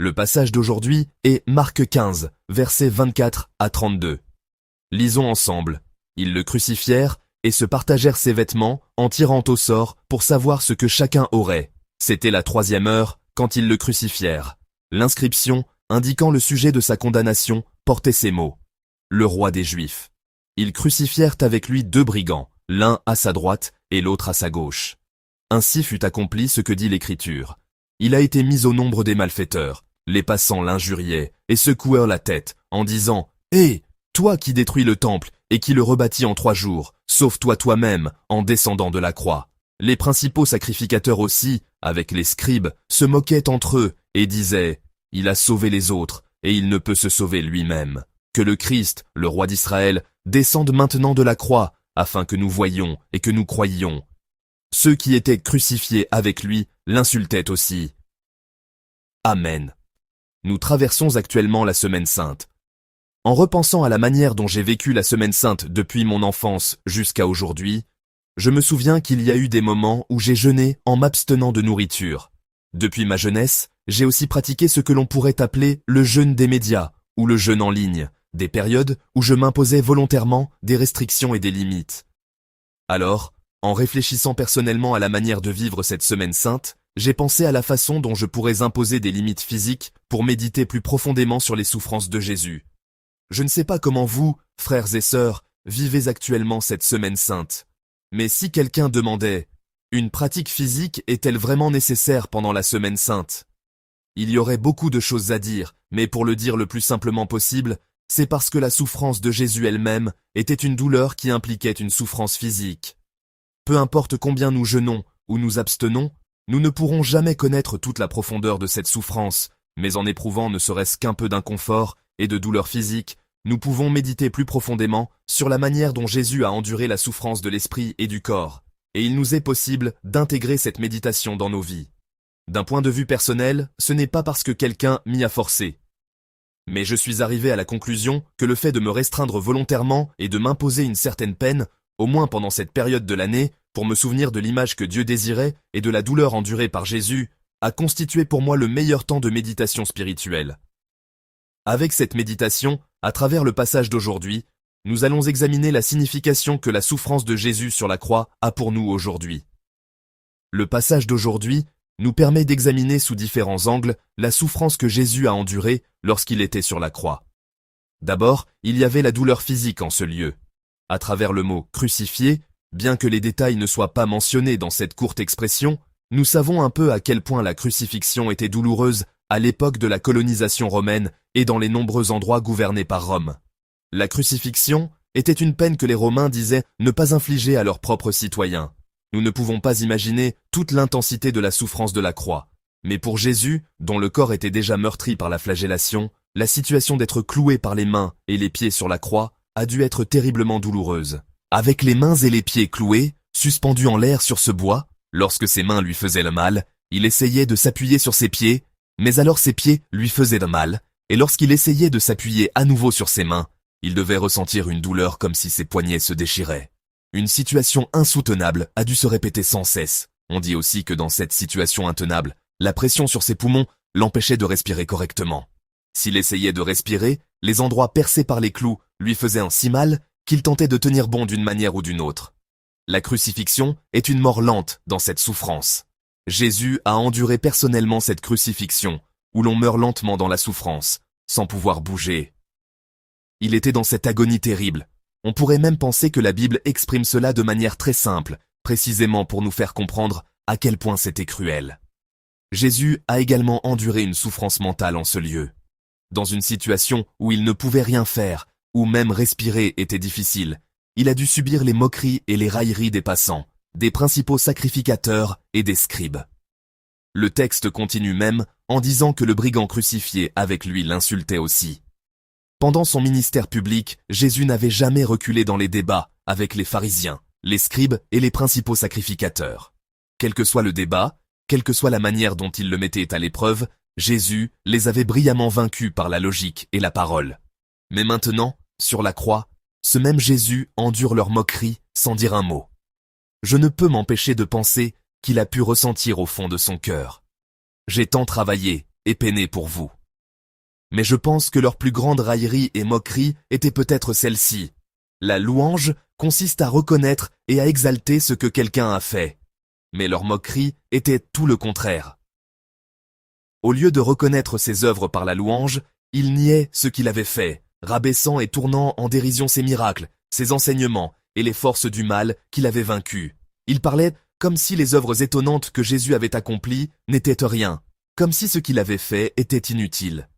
Le passage d'aujourd'hui est Marc 15, versets 24 à 32. Lisons ensemble. Ils le crucifièrent et se partagèrent ses vêtements en tirant au sort pour savoir ce que chacun aurait. C'était la 3e heure quand ils le crucifièrent. L'inscription, indiquant le sujet de sa condamnation, portait ces mots. Le roi des Juifs. Ils crucifièrent avec lui 2 brigands, l'un à sa droite et l'autre à sa gauche. Ainsi fut accompli ce que dit l'Écriture. Il a été mis au nombre des malfaiteurs. Les passants l'injuriaient et secouèrent la tête en disant « Hé, toi qui détruis le temple et qui le rebâtis en 3 jours, sauve-toi toi-même en descendant de la croix. » Les principaux sacrificateurs aussi, avec les scribes, se moquaient entre eux et disaient « Il a sauvé les autres et il ne peut se sauver lui-même. Que le Christ, le roi d'Israël, descende maintenant de la croix, afin que nous voyions et que nous croyions. » Ceux qui étaient crucifiés avec lui l'insultaient aussi. Amen. Nous traversons actuellement la Semaine Sainte. En repensant à la manière dont j'ai vécu la Semaine Sainte depuis mon enfance jusqu'à aujourd'hui, je me souviens qu'il y a eu des moments où j'ai jeûné en m'abstenant de nourriture. Depuis ma jeunesse, j'ai aussi pratiqué ce que l'on pourrait appeler le jeûne des médias ou le jeûne en ligne, des périodes où je m'imposais volontairement des restrictions et des limites. Alors, en réfléchissant personnellement à la manière de vivre cette Semaine Sainte, j'ai pensé à la façon dont je pourrais imposer des limites physiques pour méditer plus profondément sur les souffrances de Jésus. Je ne sais pas comment vous, frères et sœurs, vivez actuellement cette Semaine Sainte. Mais si quelqu'un demandait « Une pratique physique est-elle vraiment nécessaire pendant la Semaine Sainte ?» Il y aurait beaucoup de choses à dire, mais pour le dire le plus simplement possible, c'est parce que la souffrance de Jésus elle-même était une douleur qui impliquait une souffrance physique. Peu importe combien nous jeûnons ou nous abstenons, nous ne pourrons jamais connaître toute la profondeur de cette souffrance, mais en éprouvant ne serait-ce qu'un peu d'inconfort et de douleur physique, nous pouvons méditer plus profondément sur la manière dont Jésus a enduré la souffrance de l'esprit et du corps, et il nous est possible d'intégrer cette méditation dans nos vies. D'un point de vue personnel, ce n'est pas parce que quelqu'un m'y a forcé. Mais je suis arrivé à la conclusion que le fait de me restreindre volontairement et de m'imposer une certaine peine, au moins pendant cette période de l'année, pour me souvenir de l'image que Dieu désirait et de la douleur endurée par Jésus, a constitué pour moi le meilleur temps de méditation spirituelle. Avec cette méditation, à travers le passage d'aujourd'hui, nous allons examiner la signification que la souffrance de Jésus sur la croix a pour nous aujourd'hui. Le passage d'aujourd'hui nous permet d'examiner sous différents angles la souffrance que Jésus a endurée lorsqu'il était sur la croix. D'abord, il y avait la douleur physique en ce lieu. À travers le mot « crucifié », bien que les détails ne soient pas mentionnés dans cette courte expression, nous savons un peu à quel point la crucifixion était douloureuse à l'époque de la colonisation romaine et dans les nombreux endroits gouvernés par Rome. La crucifixion était une peine que les Romains disaient ne pas infliger à leurs propres citoyens. Nous ne pouvons pas imaginer toute l'intensité de la souffrance de la croix. Mais pour Jésus, dont le corps était déjà meurtri par la flagellation, la situation d'être cloué par les mains et les pieds sur la croix a dû être terriblement douloureuse. Avec les mains et les pieds cloués, suspendus en l'air sur ce bois, lorsque ses mains lui faisaient le mal, il essayait de s'appuyer sur ses pieds, mais alors ses pieds lui faisaient de mal, et lorsqu'il essayait de s'appuyer à nouveau sur ses mains, il devait ressentir une douleur comme si ses poignets se déchiraient. Une situation insoutenable a dû se répéter sans cesse. On dit aussi que dans cette situation intenable, la pression sur ses poumons l'empêchait de respirer correctement. S'il essayait de respirer, les endroits percés par les clous lui faisaient un si mal qu'il tentait de tenir bon d'une manière ou d'une autre. La crucifixion est une mort lente dans cette souffrance. Jésus a enduré personnellement cette crucifixion, où l'on meurt lentement dans la souffrance, sans pouvoir bouger. Il était dans cette agonie terrible. On pourrait même penser que la Bible exprime cela de manière très simple, précisément pour nous faire comprendre à quel point c'était cruel. Jésus a également enduré une souffrance mentale en ce lieu. Dans une situation où il ne pouvait rien faire, où même respirer était difficile, il a dû subir les moqueries et les railleries des passants, des principaux sacrificateurs et des scribes. Le texte continue même en disant que le brigand crucifié avec lui l'insultait aussi. Pendant son ministère public, Jésus n'avait jamais reculé dans les débats avec les pharisiens, les scribes et les principaux sacrificateurs. Quel que soit le débat, quelle que soit la manière dont ils le mettaient à l'épreuve, Jésus les avait brillamment vaincus par la logique et la parole. Mais maintenant, sur la croix, ce même Jésus endure leurs moqueries sans dire un mot. Je ne peux m'empêcher de penser qu'il a pu ressentir au fond de son cœur. J'ai tant travaillé, et peinez pour vous. Mais je pense que leur plus grande raillerie et moquerie était peut-être celle-ci. La louange consiste à reconnaître et à exalter ce que quelqu'un a fait. Mais leur moquerie était tout le contraire. Au lieu de reconnaître ses œuvres par la louange, ils niaient ce qu'il avait fait, rabaissant et tournant en dérision ses miracles, ses enseignements et les forces du mal qu'il avait vaincues. Ils parlaient comme si les œuvres étonnantes que Jésus avait accomplies n'étaient rien, comme si ce qu'il avait fait était inutile.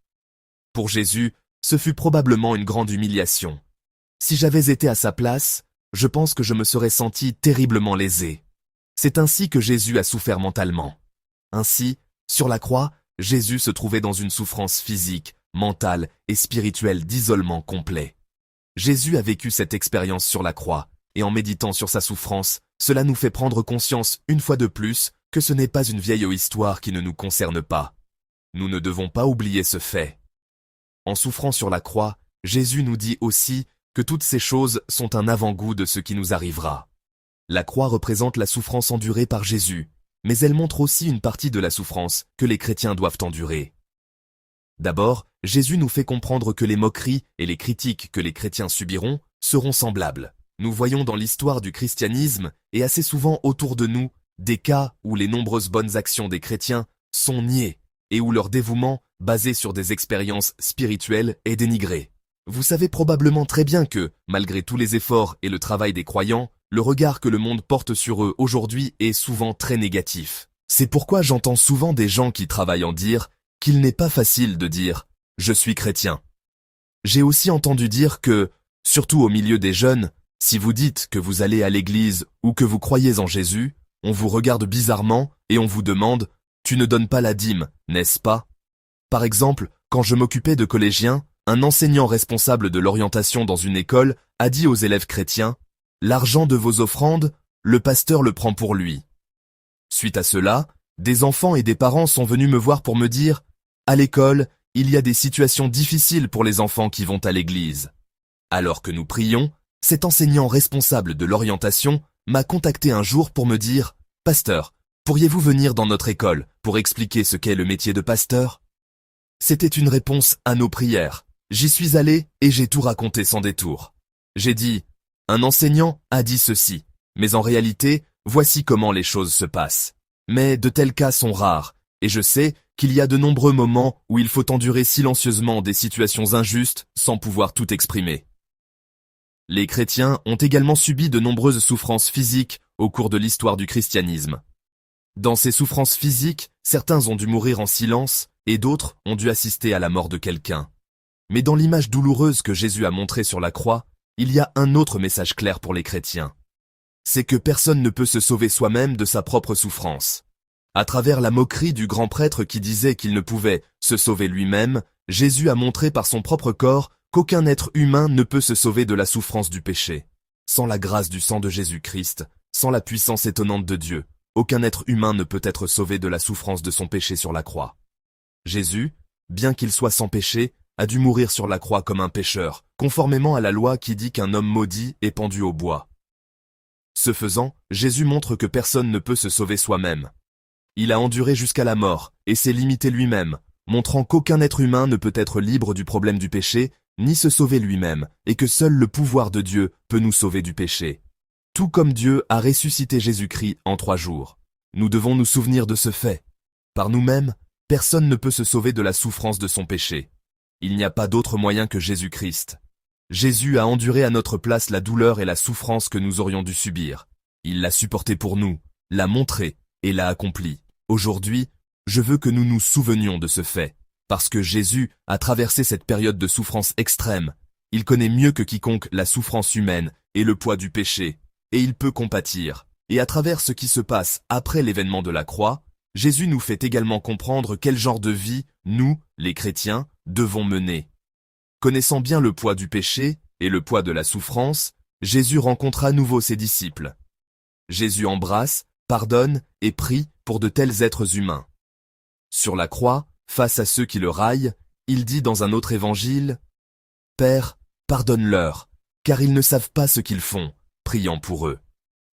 Pour Jésus, ce fut probablement une grande humiliation. Si j'avais été à sa place, je pense que je me serais senti terriblement lésé. C'est ainsi que Jésus a souffert mentalement. Ainsi, sur la croix, Jésus se trouvait dans une souffrance physique, mentale et spirituelle d'isolement complet. Jésus a vécu cette expérience sur la croix, et en méditant sur sa souffrance, cela nous fait prendre conscience une fois de plus que ce n'est pas une vieille histoire qui ne nous concerne pas. Nous ne devons pas oublier ce fait. En souffrant sur la croix, Jésus nous dit aussi que toutes ces choses sont un avant-goût de ce qui nous arrivera. La croix représente la souffrance endurée par Jésus, mais elle montre aussi une partie de la souffrance que les chrétiens doivent endurer. D'abord, Jésus nous fait comprendre que les moqueries et les critiques que les chrétiens subiront seront semblables. Nous voyons dans l'histoire du christianisme, et assez souvent autour de nous, des cas où les nombreuses bonnes actions des chrétiens sont niées, et où leur dévouement, basé sur des expériences spirituelles, est dénigré. Vous savez probablement très bien que, malgré tous les efforts et le travail des croyants, le regard que le monde porte sur eux aujourd'hui est souvent très négatif. C'est pourquoi j'entends souvent des gens qui travaillent en dire qu'il n'est pas facile de dire « je suis chrétien ». J'ai aussi entendu dire que, surtout au milieu des jeunes, si vous dites que vous allez à l'église ou que vous croyez en Jésus, on vous regarde bizarrement et on vous demande « tu ne donnes pas la dîme, n'est-ce pas ?» Par exemple, quand je m'occupais de collégiens, un enseignant responsable de l'orientation dans une école a dit aux élèves chrétiens « l'argent de vos offrandes, le pasteur le prend pour lui ». Suite à cela, des enfants et des parents sont venus me voir pour me dire « à l'école, il y a des situations difficiles pour les enfants qui vont à l'église ». Alors que nous prions, cet enseignant responsable de l'orientation m'a contacté un jour pour me dire « Pasteur, pourriez-vous venir dans notre école pour expliquer ce qu'est le métier de pasteur ?» C'était une réponse à nos prières. J'y suis allé et j'ai tout raconté sans détour. J'ai dit « un enseignant a dit ceci, mais en réalité, voici comment les choses se passent. Mais de tels cas sont rares, et je sais qu'il y a de nombreux moments où il faut endurer silencieusement des situations injustes sans pouvoir tout exprimer. » Les chrétiens ont également subi de nombreuses souffrances physiques au cours de l'histoire du christianisme. Dans ces souffrances physiques, certains ont dû mourir en silence et d'autres ont dû assister à la mort de quelqu'un. Mais dans l'image douloureuse que Jésus a montrée sur la croix, il y a un autre message clair pour les chrétiens. C'est que personne ne peut se sauver soi-même de sa propre souffrance. À travers la moquerie du grand prêtre qui disait qu'il ne pouvait se sauver lui-même, Jésus a montré par son propre corps qu'aucun être humain ne peut se sauver de la souffrance du péché. Sans la grâce du sang de Jésus-Christ, sans la puissance étonnante de Dieu, aucun être humain ne peut être sauvé de la souffrance de son péché sur la croix. Jésus, bien qu'il soit sans péché, a dû mourir sur la croix comme un pécheur, conformément à la loi qui dit qu'un homme maudit est pendu au bois. Ce faisant, Jésus montre que personne ne peut se sauver soi-même. Il a enduré jusqu'à la mort, et s'est limité lui-même, montrant qu'aucun être humain ne peut être libre du problème du péché, ni se sauver lui-même, et que seul le pouvoir de Dieu peut nous sauver du péché. Tout comme Dieu a ressuscité Jésus-Christ en 3 jours. Nous devons nous souvenir de ce fait. Par nous-mêmes, personne ne peut se sauver de la souffrance de son péché. Il n'y a pas d'autre moyen que Jésus-Christ. Jésus a enduré à notre place la douleur et la souffrance que nous aurions dû subir. Il l'a supporté pour nous, l'a montré et l'a accompli. Aujourd'hui, je veux que nous nous souvenions de ce fait. Parce que Jésus a traversé cette période de souffrance extrême. Il connaît mieux que quiconque la souffrance humaine et le poids du péché, et il peut compatir. Et à travers ce qui se passe après l'événement de la croix, Jésus nous fait également comprendre quel genre de vie, nous, les chrétiens, devons mener. Connaissant bien le poids du péché et le poids de la souffrance, Jésus rencontre à nouveau ses disciples. Jésus embrasse, pardonne et prie pour de tels êtres humains. Sur la croix, face à ceux qui le raillent, il dit dans un autre évangile « Père, pardonne-leur, car ils ne savent pas ce qu'ils font », priant pour eux.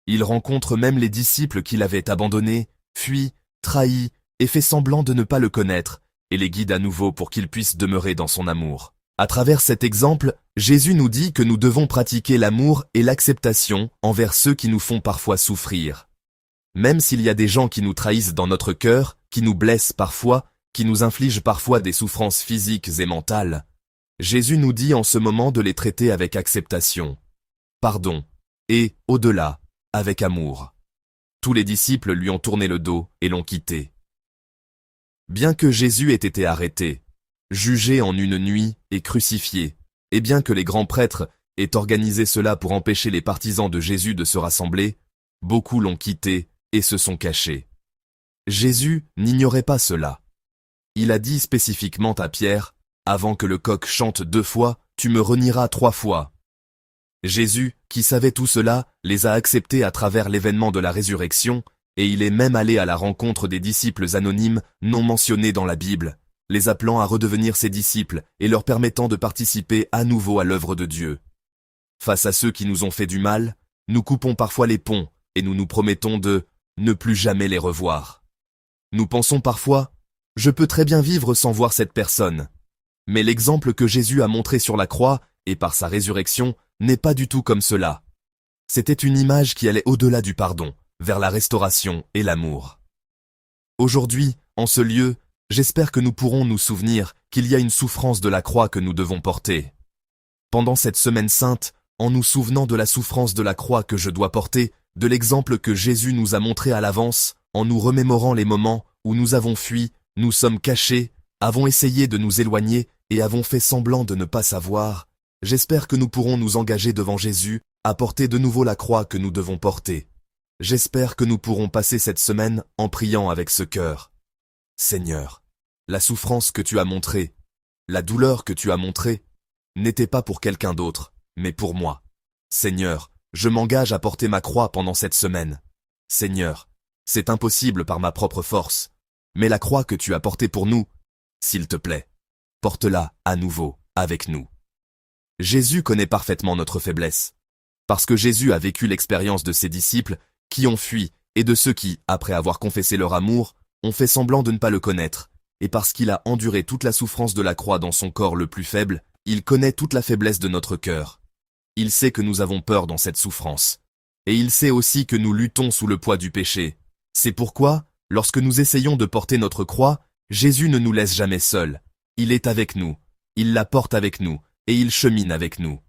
Il rencontre même les disciples qui l'avaient abandonné, fui, trahi et fait semblant de ne pas le connaître, et les guide à nouveau pour qu'ils puissent demeurer dans son amour. À travers cet exemple, Jésus nous dit que nous devons pratiquer l'amour et l'acceptation envers ceux qui nous font parfois souffrir. Même s'il y a des gens qui nous trahissent dans notre cœur, qui nous blessent parfois, qui nous infligent parfois des souffrances physiques et mentales, Jésus nous dit en ce moment de les traiter avec acceptation, pardon, et, au-delà, avec amour. Tous les disciples lui ont tourné le dos et l'ont quitté. Bien que Jésus ait été arrêté, jugé en une nuit et crucifié, et bien que les grands prêtres aient organisé cela pour empêcher les partisans de Jésus de se rassembler, beaucoup l'ont quitté et se sont cachés. Jésus n'ignorait pas cela. Il a dit spécifiquement à Pierre, « Avant que le coq chante 2 fois, tu me renieras 3 fois. » Jésus, qui savait tout cela, les a acceptés à travers l'événement de la résurrection, et il est même allé à la rencontre des disciples anonymes non mentionnés dans la Bible, les appelant à redevenir ses disciples et leur permettant de participer à nouveau à l'œuvre de Dieu. Face à ceux qui nous ont fait du mal, nous coupons parfois les ponts et nous nous promettons de ne plus jamais les revoir. Nous pensons parfois, je peux très bien vivre sans voir cette personne. Mais l'exemple que Jésus a montré sur la croix et par sa résurrection n'est pas du tout comme cela. C'était une image qui allait au-delà du pardon, vers la restauration et l'amour. Aujourd'hui, en ce lieu, j'espère que nous pourrons nous souvenir qu'il y a une souffrance de la croix que nous devons porter. Pendant cette semaine sainte, en nous souvenant de la souffrance de la croix que je dois porter, de l'exemple que Jésus nous a montré à l'avance, en nous remémorant les moments où nous avons fui, nous sommes cachés, avons essayé de nous éloigner et avons fait semblant de ne pas savoir, j'espère que nous pourrons nous engager devant Jésus à porter de nouveau la croix que nous devons porter. J'espère que nous pourrons passer cette semaine en priant avec ce cœur. Seigneur, la souffrance que tu as montrée, la douleur que tu as montrée, n'était pas pour quelqu'un d'autre, mais pour moi. Seigneur, je m'engage à porter ma croix pendant cette semaine. Seigneur, c'est impossible par ma propre force, mais la croix que tu as portée pour nous, s'il te plaît, porte-la à nouveau avec nous. Jésus connaît parfaitement notre faiblesse, parce que Jésus a vécu l'expérience de ses disciples qui ont fui et de ceux qui, après avoir confessé leur amour, ont fait semblant de ne pas le connaître, et parce qu'il a enduré toute la souffrance de la croix dans son corps le plus faible, il connaît toute la faiblesse de notre cœur. Il sait que nous avons peur dans cette souffrance. Et il sait aussi que nous luttons sous le poids du péché. C'est pourquoi, lorsque nous essayons de porter notre croix, Jésus ne nous laisse jamais seuls. Il est avec nous, il la porte avec nous, et il chemine avec nous.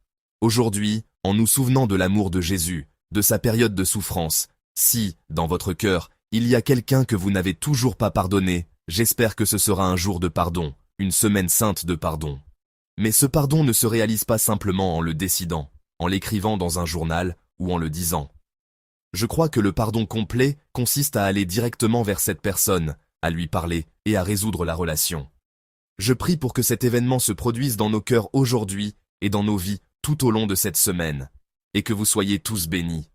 Aujourd'hui, en nous souvenant de l'amour de Jésus, de sa période de souffrance, si, dans votre cœur, il y a quelqu'un que vous n'avez toujours pas pardonné, j'espère que ce sera un jour de pardon, une semaine sainte de pardon. Mais ce pardon ne se réalise pas simplement en le décidant, en l'écrivant dans un journal ou en le disant. Je crois que le pardon complet consiste à aller directement vers cette personne, à lui parler et à résoudre la relation. Je prie pour que cet événement se produise dans nos cœurs aujourd'hui et dans nos vies tout au long de cette semaine, et que vous soyez tous bénis.